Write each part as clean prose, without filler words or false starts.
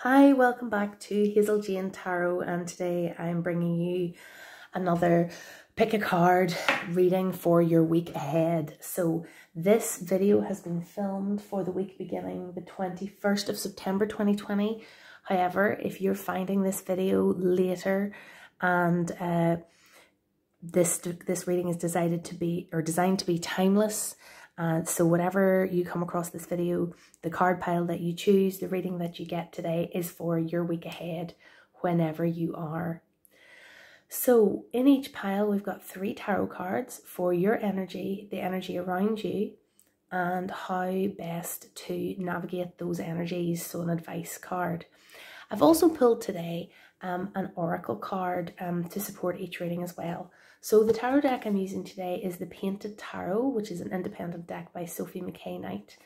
Hi, welcome back to Hazel Jane Tarot, and today I'm bringing you another pick a card reading for your week ahead. So this video has been filmed for the week beginning the 21st of September 2020. However, if you're finding this video later and this reading is designed to be timeless, so whatever you come across this video, the card pile that you choose, the reading that you get today is for your week ahead, whenever you are. So in each pile, we've got 3 tarot cards for your energy, the energy around you, and how best to navigate those energies, so an advice card. I've also pulled today an oracle card to support each reading as well. So the tarot deck I'm using today is the Painted Tarot, which is an independent deck by Sophie McKay Knight.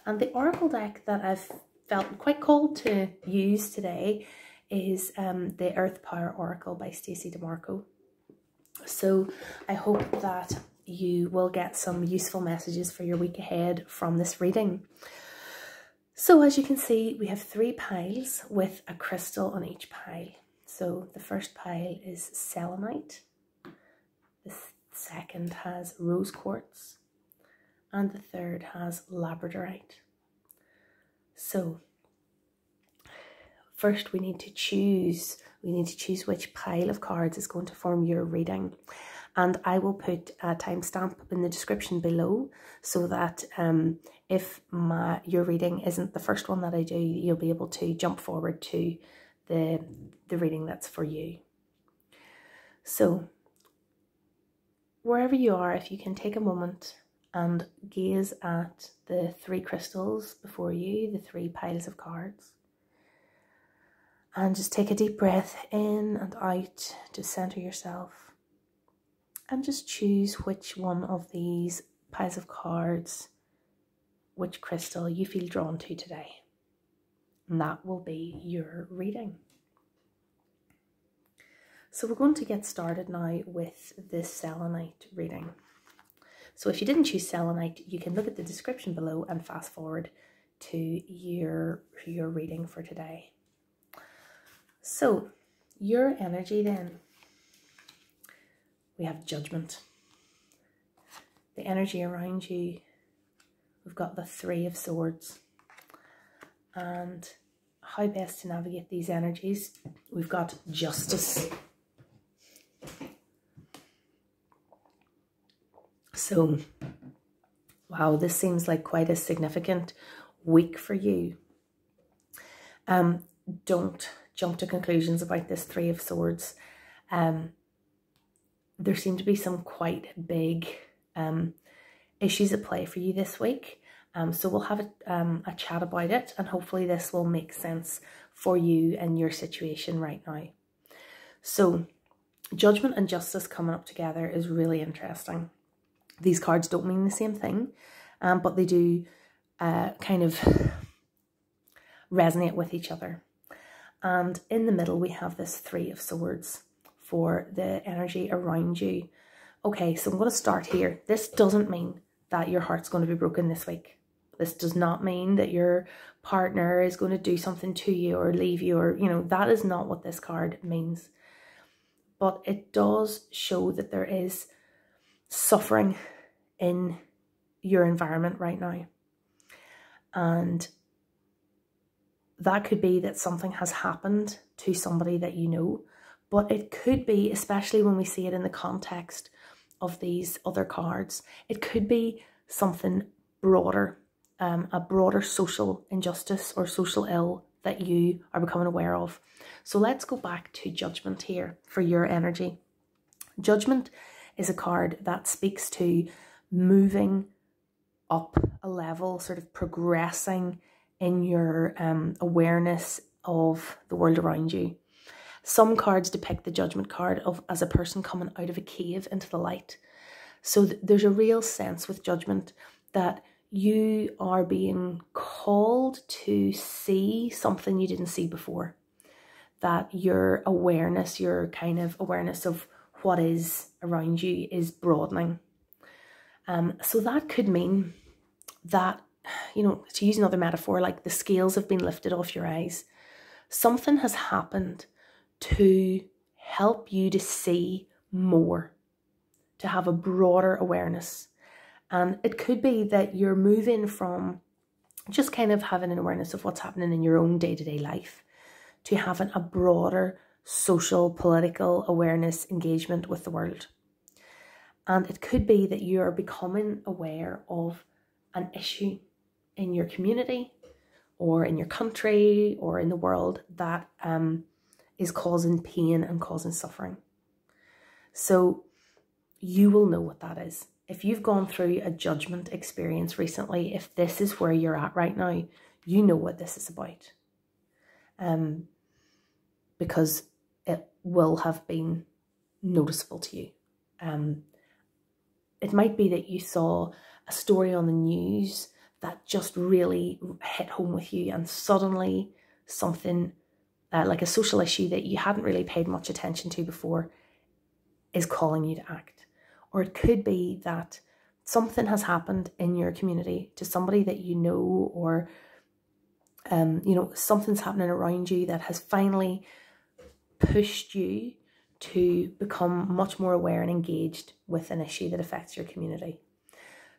And the oracle deck that I've felt quite called to use today is the Earth Power Oracle by Stacey DeMarco. So I hope that you will get some useful messages for your week ahead from this reading. So as you can see, we have 3 piles with a crystal on each pile. So the first pile is selenite, the second has rose quartz, and the third has labradorite. So first we need to choose which pile of cards is going to form your reading. And I will put a timestamp in the description below so that if your reading isn't the first one that I do, you'll be able to jump forward to the reading that's for you. So wherever you are, if you can take a moment and gaze at the 3 crystals before you, the 3 piles of cards, and just take a deep breath in and out to center yourself. And just choose which one of these piles of cards, which crystal you feel drawn to today. And that will be your reading. So we're going to get started now with this selenite reading. So if you didn't choose selenite, you can look at the description below and fast forward to your reading for today. So your energy then. We have judgment. The energy around you, we've got the 3 of swords. And how best to navigate these energies, we've got justice. So, wow, this seems like quite a significant week for you. Don't jump to conclusions about this 3 of swords. There seem to be some quite big issues at play for you this week. So we'll have a chat about it, and hopefully this will make sense for you and your situation right now. So judgment and justice coming up together is really interesting. These cards don't mean the same thing, but they do kind of resonate with each other. And in the middle, we have this 3 of swords for the energy around you. Okay, so I'm going to start here. This doesn't mean that your heart's going to be broken this week. This does not mean that your partner is going to do something to you or leave you, or, you know, that is not what this card means. But it does show that there is suffering in your environment right now. And that could be that something has happened to somebody that you know. But it could be, especially when we see it in the context of these other cards, it could be something broader, a broader social injustice or social ill that you are becoming aware of. So let's go back to judgment here for your energy. Judgment is a card that speaks to moving up a level, sort of progressing in your awareness of the world around you. Some cards depict the judgment card as a person coming out of a cave into the light. So there's a real sense with judgment that you are being called to see something you didn't see before. That your awareness, your kind of awareness of what is around you is broadening. So that could mean that, you know, to use another metaphor, like the scales have been lifted off your eyes. something has happened to help you to see more, to have a broader awareness. And it could be that you're moving from just kind of having an awareness of what's happening in your own day-to-day life to having a broader social, political awareness, engagement with the world. And it could be that you're becoming aware of an issue in your community or in your country or in the world that is causing pain and causing suffering. So you will know what that is. If you've gone through a judgment experience recently, if this is where you're at right now, you know what this is about. Because it will have been noticeable to you. It might be that you saw a story on the news that just really hit home with you, and suddenly something like a social issue that you hadn't really paid much attention to before is calling you to act. Or it could be that something has happened in your community to somebody that you know, or something's happening around you that has finally pushed you to become much more aware and engaged with an issue that affects your community.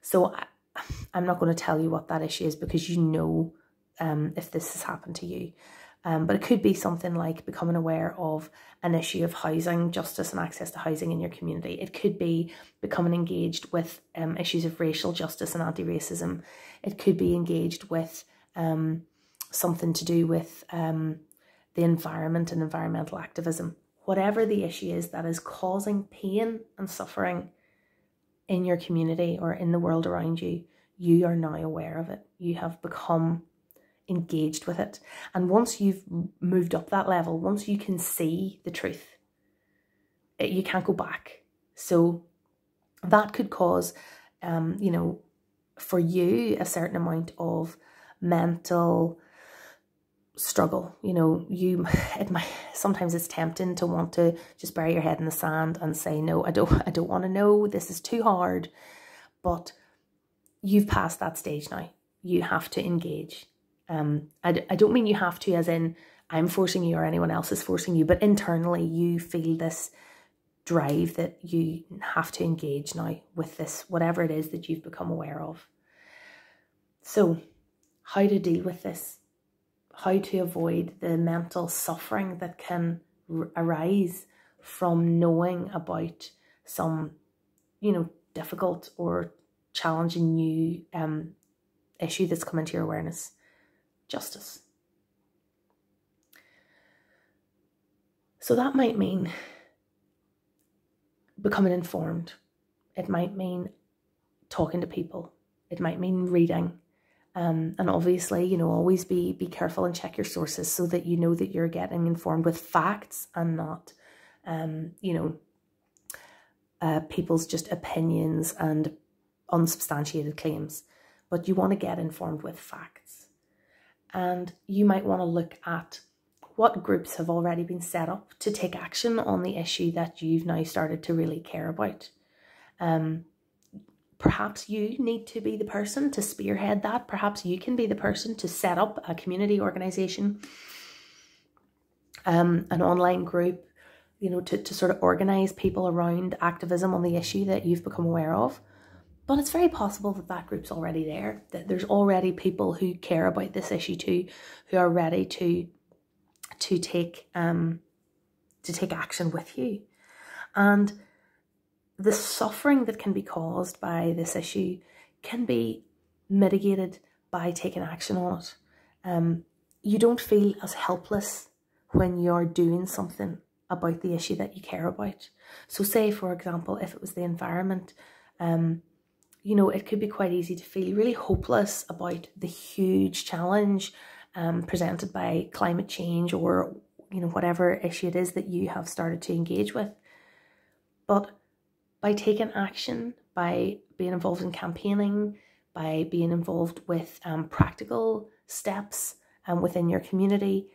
So I'm not going to tell you what that issue is, because you know if this has happened to you. But it could be something like becoming aware of an issue of housing justice and access to housing in your community. It could be becoming engaged with issues of racial justice and anti-racism. It could be engaged with something to do with the environment and environmental activism. Whatever the issue is that is causing pain and suffering in your community or in the world around you, you are now aware of it. You have become engaged with it. And once you've moved up that level, once you can see the truth, you can't go back. So that could cause, for you, a certain amount of mental struggle. Sometimes it's tempting to want to just bury your head in the sand and say, no, I don't want to know, this is too hard. But you've passed that stage now. You have to engage. I don't mean you have to as in I'm forcing you or anyone else is forcing you, but internally you feel this drive that you have to engage now with this, whatever it is that you've become aware of. So how to deal with this? How to avoid the mental suffering that can arise from knowing about some, difficult or challenging new issue that's come into your awareness. Justice. So that might mean becoming informed. It might mean talking to people. It might mean reading. And obviously, always be careful and check your sources so that you know that you're getting informed with facts and not, people's just opinions and unsubstantiated claims. But you want to get informed with facts. And you might want to look at what groups have already been set up to take action on the issue that you've now started to really care about. Perhaps you need to be the person to spearhead that. Perhaps you can be the person to set up a community organisation, an online group, to sort of organise people around activism on the issue that you've become aware of. But it's very possible that that group's already there, that there's already people who care about this issue too, who are ready to take action with you. And the suffering that can be caused by this issue can be mitigated by taking action on it. You don't feel as helpless when you're doing something about the issue that you care about. So say, for example, if it was the environment, it could be quite easy to feel really hopeless about the huge challenge presented by climate change or, whatever issue it is that you have started to engage with. But by taking action, by being involved in campaigning, by being involved with practical steps within your community,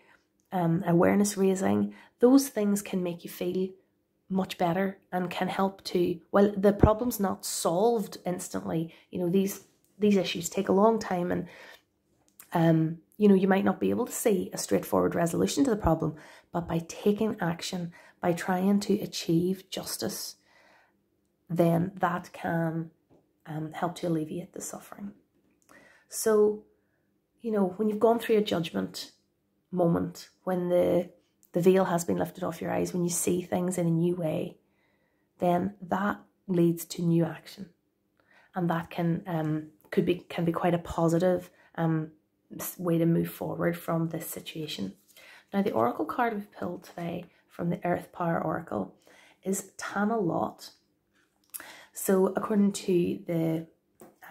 awareness raising, those things can make you feel much better and can help to, well, the problem's not solved instantly. These issues take a long time, and You know, you might not be able to see a straightforward resolution to the problem, but by taking action, by trying to achieve justice, then that can help to alleviate the suffering. So, you know, when you've gone through a judgment moment, when the veil has been lifted off your eyes, when you see things in a new way, then that leads to new action. And that can be quite a positive way to move forward from this situation. Now, the oracle card we've pulled today from the Earth Power Oracle is Tana Lot. So according to the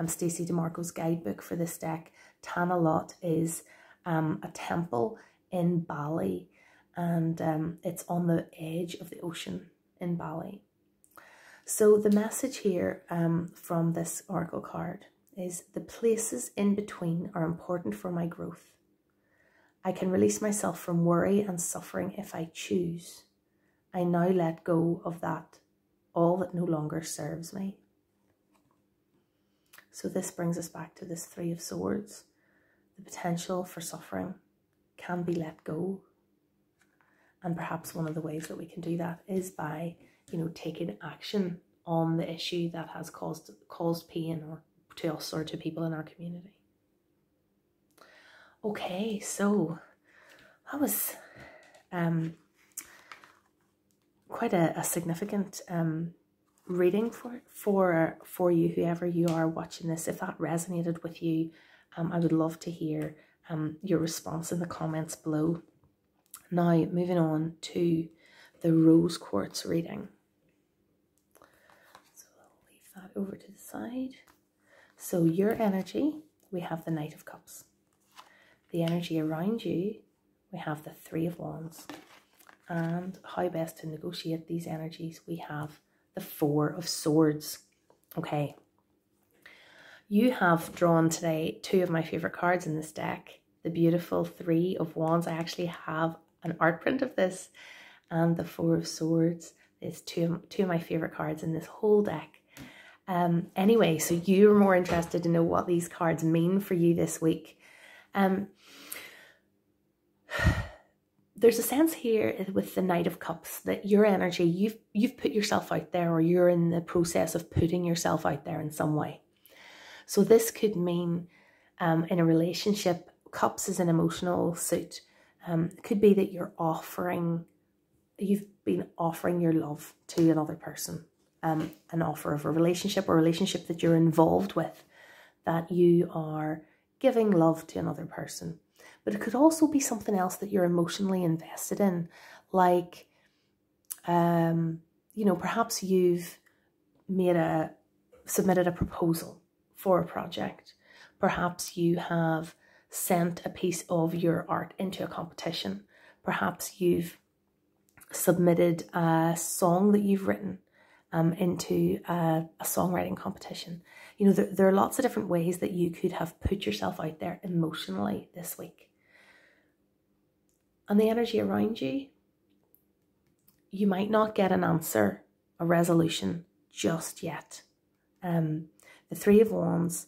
Stacey DeMarco's guidebook for this deck, Tana Lot is a temple in Bali, and it's on the edge of the ocean in Bali. So the message here from this oracle card is the places in between are important for my growth. I can release myself from worry and suffering if I choose. I now let go of that, all that no longer serves me. So this brings us back to this Three of Swords. The potential for suffering can be let go. And perhaps one of the ways that we can do that is by, you know, taking action on the issue that has caused pain or to us or to people in our community. Okay, so that was quite a significant reading for you, whoever you are watching this. If that resonated with you, I would love to hear your response in the comments below. Now, moving on to the rose quartz reading. So I'll leave that over to the side. So your energy, we have the Knight of Cups. The energy around you, we have the Three of Wands. And how best to negotiate these energies, we have the Four of Swords. Okay. You have drawn today two of my favorite cards in this deck. The beautiful Three of Wands. I actually have an art print of this. And the Four of Swords is two of my favorite cards in this whole deck. Anyway, so you're more interested to know what these cards mean for you this week. There's a sense here with the Knight of Cups that your energy, you've put yourself out there, or you're in the process of putting yourself out there in some way. So this could mean in a relationship, Cups is an emotional suit. It could be that you've been offering your love to another person. An offer of a relationship or a relationship that you're involved with, that you are giving love to another person. But it could also be something else that you're emotionally invested in, like, you know, perhaps you've submitted a proposal for a project. Perhaps you have sent a piece of your art into a competition. Perhaps you've submitted a song that you've written into a songwriting competition. You know, there are lots of different ways that you could have put yourself out there emotionally this week. And the energy around you, you might not get an answer, a resolution just yet. The Three of Wands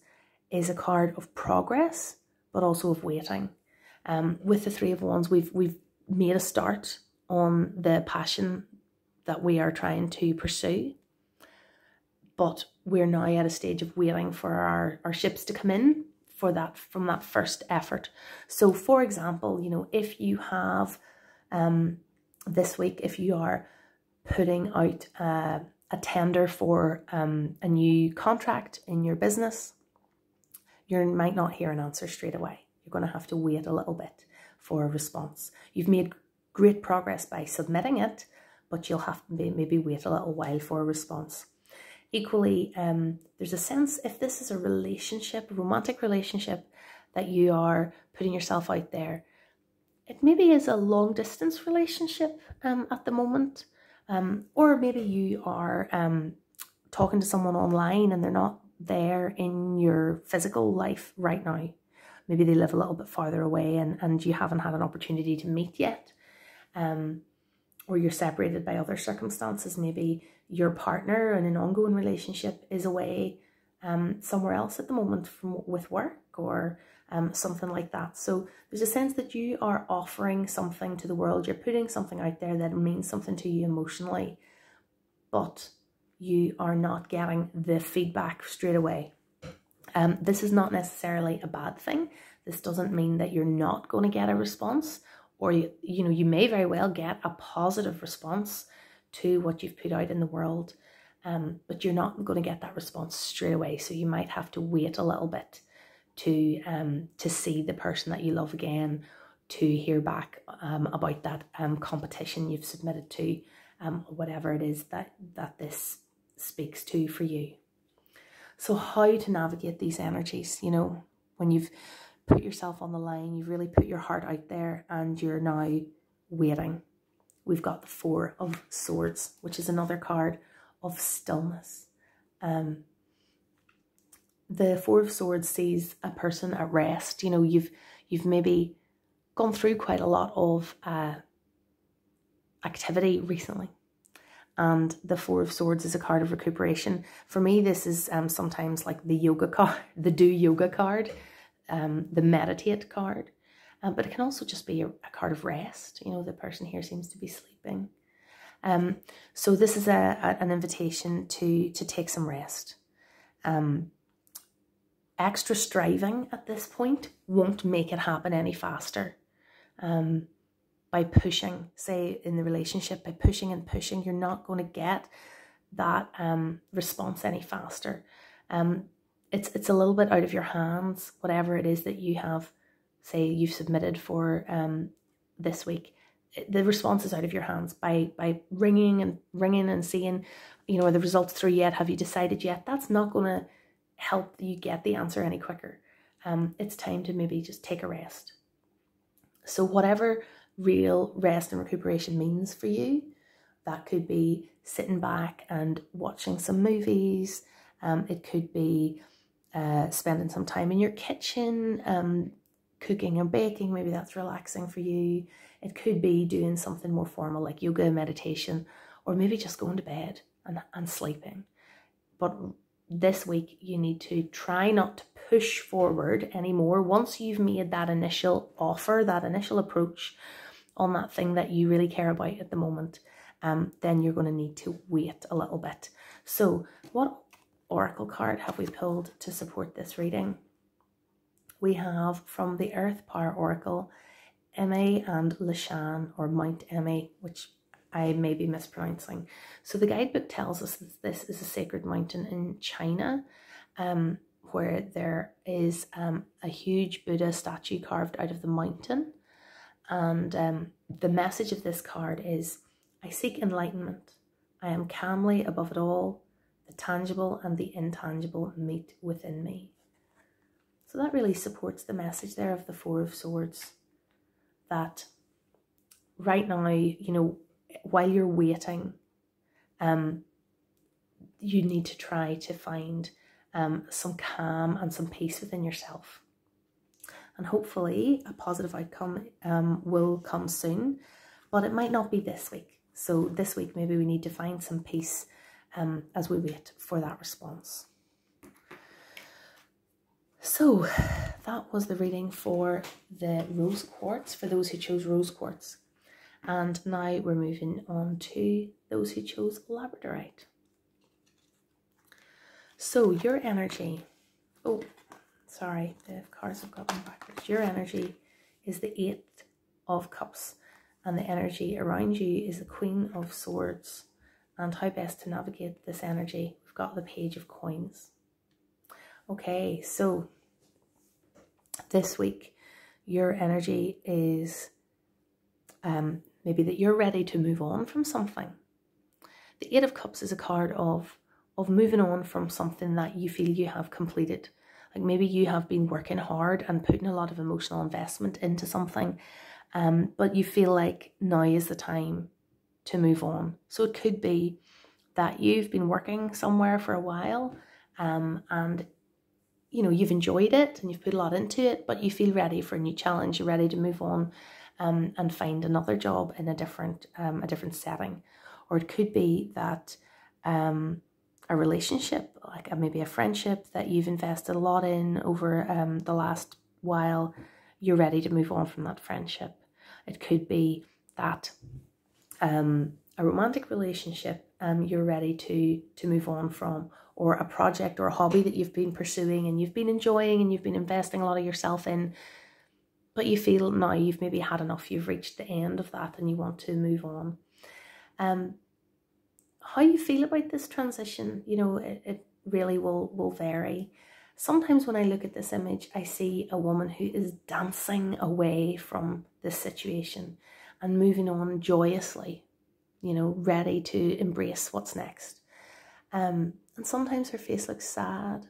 is a card of progress, but also of waiting. With the Three of Wands, we've made a start on the passion that we are trying to pursue, but we're now at a stage of waiting for our ships to come in from that first effort. So for example, you know, if you have this week, if you are putting out a tender for a new contract in your business, you might not hear an answer straight away. You're going to have to wait a little bit for a response. You've made great progress by submitting it, but you'll have to maybe wait a little while for a response. Equally, there's a sense, if this is a relationship, a romantic relationship, that you are putting yourself out there, it maybe is a long distance relationship at the moment, or maybe you are talking to someone online and they're not there in your physical life right now. Maybe they live a little bit farther away and you haven't had an opportunity to meet yet. Or you're separated by other circumstances. Maybe your partner in an ongoing relationship is away somewhere else at the moment with work, or something like that. So there's a sense that you are offering something to the world. You're putting something out there that means something to you emotionally, but you are not getting the feedback straight away. This is not necessarily a bad thing. This doesn't mean that you're not going to get a response, or you may very well get a positive response to what you've put out in the world, but you're not going to get that response straight away. So you might have to wait a little bit to see the person that you love again, to hear back about that competition you've submitted to, whatever it is that this speaks to for you. So how to navigate these energies, when you've put yourself on the line, you've really put your heart out there and you're now waiting. We've got the Four of Swords, which is another card of stillness. The Four of Swords sees a person at rest. You've maybe gone through quite a lot of activity recently. And the Four of Swords is a card of recuperation. For me, this is sometimes like the yoga card, the do yoga card, the meditate card. But it can also just be a card of rest. The person here seems to be sleeping. So this is an invitation to take some rest. Extra striving at this point won't make it happen any faster. By pushing, say in the relationship, by pushing and pushing, you're not going to get that response any faster. It's a little bit out of your hands, whatever it is that you have, say you've submitted for this week. The response is out of your hands by ringing and seeing, are the results through yet? Have you decided yet? That's not going to help you get the answer any quicker. It's time to maybe just take a rest. So whatever real rest and recuperation means for you, that could be sitting back and watching some movies. It could be spending some time in your kitchen, cooking and baking. Maybe that's relaxing for you. It could be doing something more formal like yoga, meditation, or maybe just going to bed and sleeping. But this week you need to try not to push forward anymore. Once you've made that initial offer, that initial approach on that thing that you really care about at the moment, then you're going to need to wait a little bit. So what oracle card have we pulled to support this reading? We have from the Earth Power Oracle, Emma and Lashan, or Mount Emma, which I may be mispronouncing. So the guidebook tells us that this is a sacred mountain in China, where there is a huge Buddha statue carved out of the mountain. And the message of this card is, I seek enlightenment. I am calmly above it all. The tangible and the intangible meet within me. So that really supports the message there of the Four of Swords. That right now, while you're waiting, you need to try to find some calm and some peace within yourself. And hopefully a positive outcome will come soon, but it might not be this week. So this week, maybe we need to find some peace as we wait for that response. So that was the reading for the rose quartz, for those who chose rose quartz. And now we're moving on to those who chose Labradorite. So your energy, sorry, the cards have gotten backwards. Your energy is the Eight of Cups, and the energy around you is the Queen of Swords. And how best to navigate this energy? We've got the Page of Coins. Okay, so this week, your energy is maybe that you're ready to move on from something. The Eight of Cups is a card of moving on from something that you feel you have completed. Like maybe you have been working hard and putting a lot of emotional investment into something, but you feel like now is the time to move on. So it could be that you've been working somewhere for a while, and you've enjoyed it and you've put a lot into it, but you feel ready for a new challenge. You're ready to move on and find another job in a different setting. Or it could be that a relationship, like maybe a friendship that you've invested a lot in over the last while you're ready to move on from that friendship. It could be that a romantic relationship you're ready to move on from, or a project or a hobby that you've been pursuing and you've been enjoying and you've been investing a lot of yourself in, but you feel now you've maybe had enough, you've reached the end of that and you want to move on. How you feel about this transition, you know, it really will vary. Sometimes when I look at this image, I see a woman who is dancing away from this situation and moving on joyously, you know, ready to embrace what's next. And sometimes her face looks sad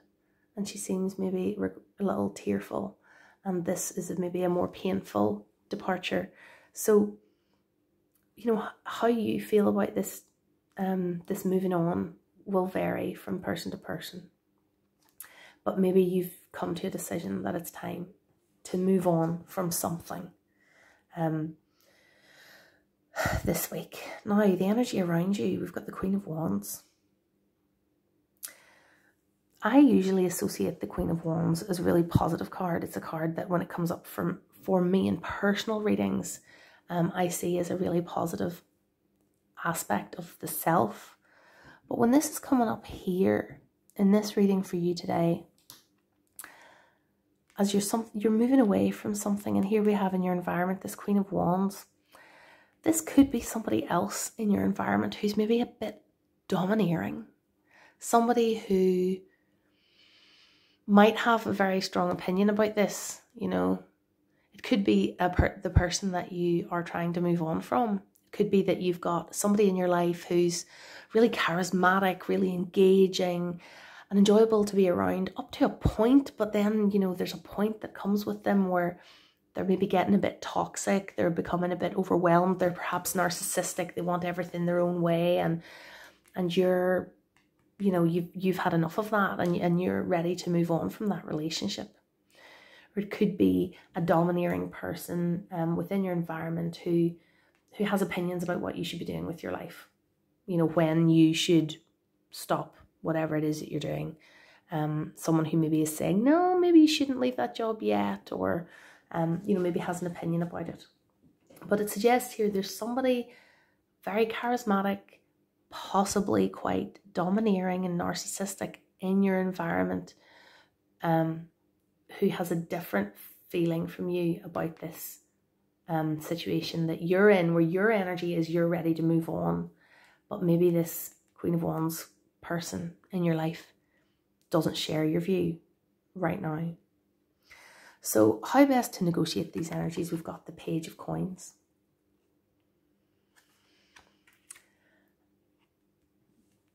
and she seems maybe a little tearful, and this is maybe a more painful departure. So, you know, how you feel about this this moving on will vary from person to person. But maybe you've come to a decision that it's time to move on from something this week. Now, the energy around you, we've got the Queen of Wands. I usually associate the Queen of Wands as a really positive card. It's a card that when it comes up for me in personal readings, I see as a really positive aspect of the self. But when this is coming up here in this reading for you today, as you're moving away from something, and here we have in your environment this Queen of Wands, this could be somebody else in your environment who's maybe a bit domineering, somebody who might have a very strong opinion about this. You know, it could be the person that you are trying to move on from. It could be that you've got somebody in your life who's really charismatic, really engaging and enjoyable to be around up to a point, but then, you know, there's a point that comes with them where they're maybe getting a bit toxic, they're becoming a bit overwhelmed, they're perhaps narcissistic, they want everything their own way, and you're, you know, you've had enough of that, and you're ready to move on from that relationship. Or it could be a domineering person within your environment who has opinions about what you should be doing with your life. You know, when you should stop whatever it is that you're doing. Someone who maybe is saying, no, maybe you shouldn't leave that job yet, or, you know, maybe has an opinion about it. But it suggests here there's somebody very charismatic, possibly quite domineering and narcissistic in your environment, who has a different feeling from you about this situation that you're in, where your energy is you're ready to move on. But maybe this Queen of Wands person in your life doesn't share your view right now. So how best to negotiate these energies? We've got the Page of Coins.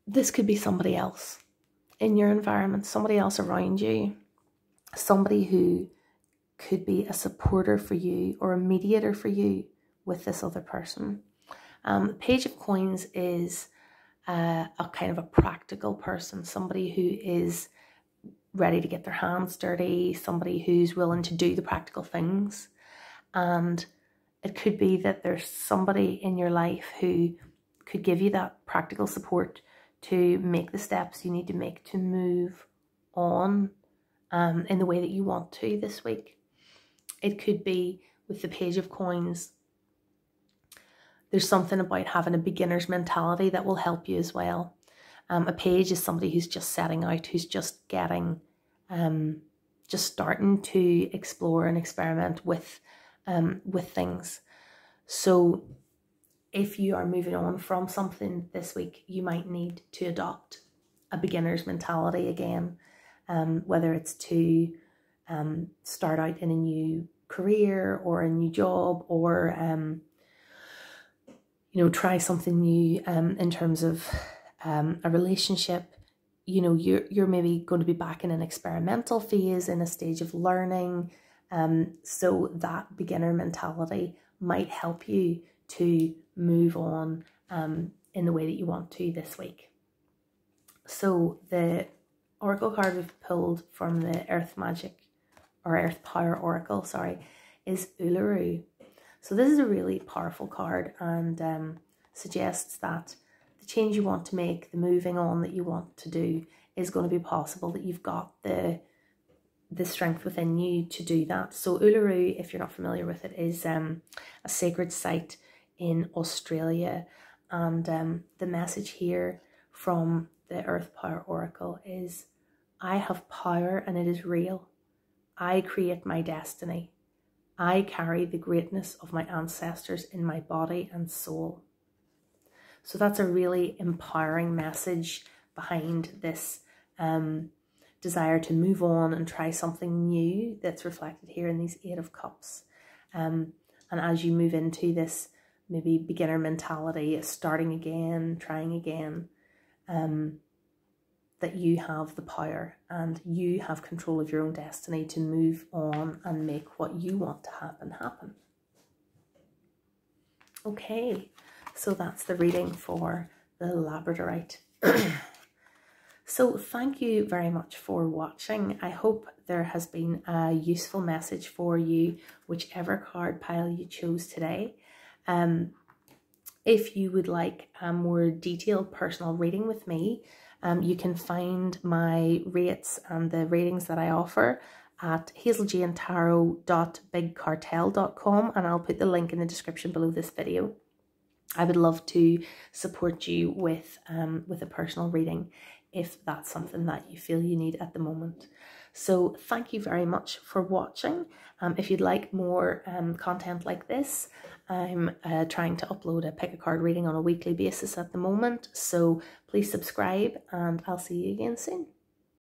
This could be somebody else in your environment, somebody else around you, somebody who could be a supporter for you or a mediator for you with this other person. The Page of Coins is a kind of a practical person, somebody who is ready to get their hands dirty, somebody who's willing to do the practical things. And it could be that there's somebody in your life who could give you that practical support to make the steps you need to make to move on in the way that you want to this week. It could be with the Page of Coins, there's something about having a beginner's mentality that will help you as well. A page is somebody who's just setting out, who's just getting, just starting to explore and experiment with things. So if you are moving on from something this week, you might need to adopt a beginner's mentality again, whether it's to start out in a new career or a new job, or you know, try something new in terms of a relationship. You know, you're maybe going to be back in an experimental phase, in a stage of learning. So that beginner mentality might help you to move on in the way that you want to this week. So the oracle card we've pulled from the Earth Magic, or Earth Power Oracle, sorry, is Uluru. So this is a really powerful card, and suggests that the change you want to make, the moving on that you want to do, is going to be possible, that you've got the the strength within you to do that. So Uluru, if you're not familiar with it, is a sacred site in Australia, and the message here from the Earth Power Oracle is, I have power and it is real. I create my destiny. I carry the greatness of my ancestors in my body and soul. So that's a really empowering message behind this desire to move on and try something new that's reflected here in these 8 of Cups. And as you move into this maybe beginner mentality, starting again, trying again, that you have the power and you have control of your own destiny to move on and make what you want to happen. Okay, so that's the reading for the Labradorite. So thank you very much for watching. I hope there has been a useful message for you, whichever card pile you chose today. If you would like a more detailed personal reading with me, you can find my rates and the ratings that I offer at hazeljanetarot.bigcartel.com, and I'll put the link in the description below this video. I would love to support you with a personal reading if that's something that you feel you need at the moment. So thank you very much for watching. If you'd like more content like this, I'm trying to upload a pick a card reading on a weekly basis at the moment. So please subscribe, and I'll see you again soon.